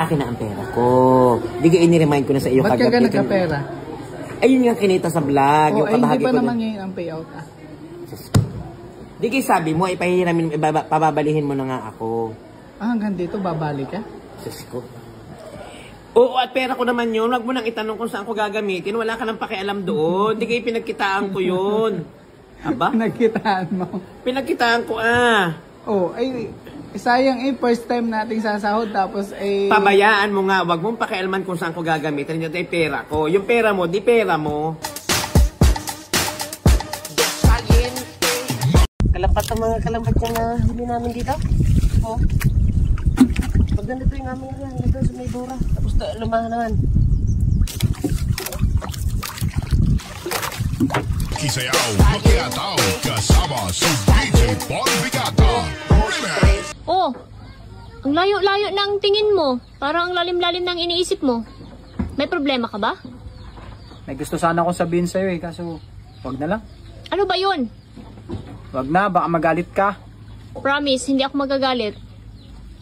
akin na ang pera ko. Di ka ini-remind ko na sa iyo kagabi. Ba't ka nagka-pera? Ayun nga kinita sa vlog. Yung hindi pa naman ngayon ang payout Di kayo sabi mo, ipahiramin, pababalihin mo na nga ako. Hanggang dito, babalik ka? Sus ko. Oo, at pera ko naman yun. Huwag mo nang itanong kung saan ko gagamitin. Wala ka nang pakialam doon. Di kayo pinagkitaan ko yun. Aba? Pinagkitaan mo? Pinagkitaan ko sayang first time nating sasahod tapos pabayaan mo nga, wag mong pakialaman kung saan ko gagamitin. Yung pera ko. Yung pera mo, di pera mo. Kalapat ang mga kalampat na huli namin dito. Oh. Pag ganito yung aming yan, nandun sa may dura. Tapos lumahan naman. Kisayaw, makiataw, kasama sa DJ Paul Bigata. Oh, ang layo-layo ng tingin mo. Parang ang lalim-lalim ng iniisip mo. May problema ka ba? May gusto sana akong sabihin sa'yo kaso wag na lang. Ano ba yun? Wag na, baka magalit ka. Promise, hindi ako magagalit.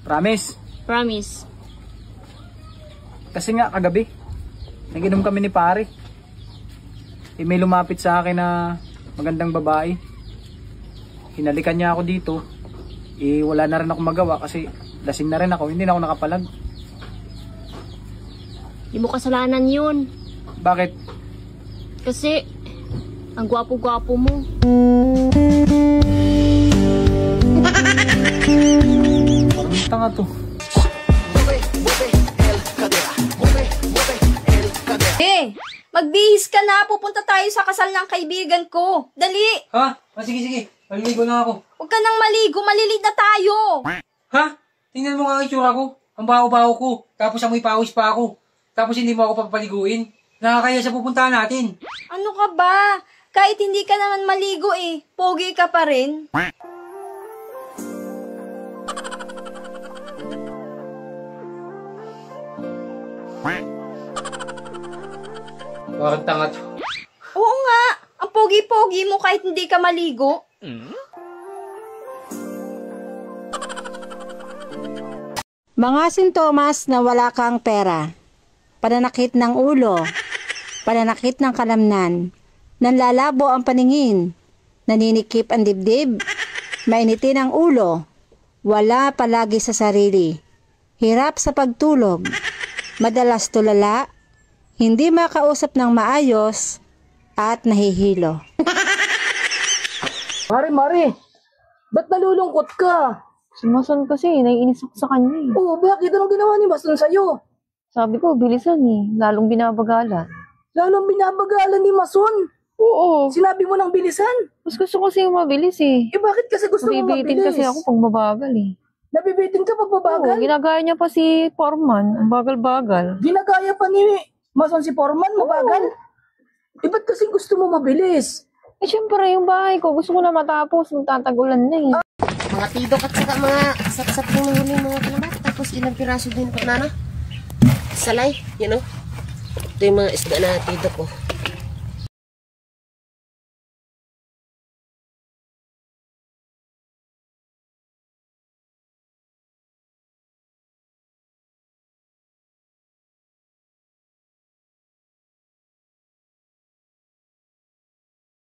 Promise? Promise. Kasi nga, kagabi, nag-inom kami ni pare. May lumapit sa akin na magandang babae. Hinalikan niya ako dito. Wala na rin ako magawa kasi lasing na rin ako. Hindi na ako nakapalag. Hindi mo kasalanan yun. Bakit? Kasi, ang gwapo-gwapo mo. Parang tanga to. Magbihis ka na. Pupunta tayo sa kasal ng kaibigan ko. Dali! Ha? Sige. Maliligo na ako. Huwag ka nang maligo. Malilid na tayo. Ha? Tingnan mo nga ang itsura ko. Ang baho-baho ko. Tapos amoy pawis pa ako. Tapos hindi mo ako papaliguin. Nakakaya sa pupuntahan natin. Ano ka ba? Kahit hindi ka naman maligo pogi ka pa rin. Bakit tanga to? Oo nga. Ang pogi-pogi mo kahit hindi ka maligo. Mga sintomas na wala kang pera. Pananakit ng ulo. Pananakit ng kalamnan. Nanlalabo ang paningin. Naninikip ang dibdib. Mainitin ang ulo. Wala palagi sa sarili. Hirap sa pagtulog. Madalas tulala. Hindi makausap ng maayos. At nahihilo. Mari, ba't nalulungkot ka? Si Mason kasi, naiinis ako sa kanya Oo, bakit? Anong ginawa ni Mason sa'yo? Sabi ko, bilisan lalong binabagalan. Lalong binabagalan ni Mason? Oo. Sinabi mo ng bilisan? Mas gusto ko kasi yung mabilis bakit kasi gusto mo mabilis? Nabibitin kasi ako pag mabagal Nabibitin ka pag mabagal? Oo, ginagaya niya pa si Foreman, ang bagal-bagal. Ginagaya pa ni Mason si Foreman, mabagal? Ba't kasi gusto mo mabilis? Siyempre, yung bahay ko, gusto ko na matapos, tatagulan na Mga tidok at saka mga sap-sap yung huling mga kalabat. Tapos ilang piraso din po, Nana. Salay, Ito yung mga isda na tidok ko.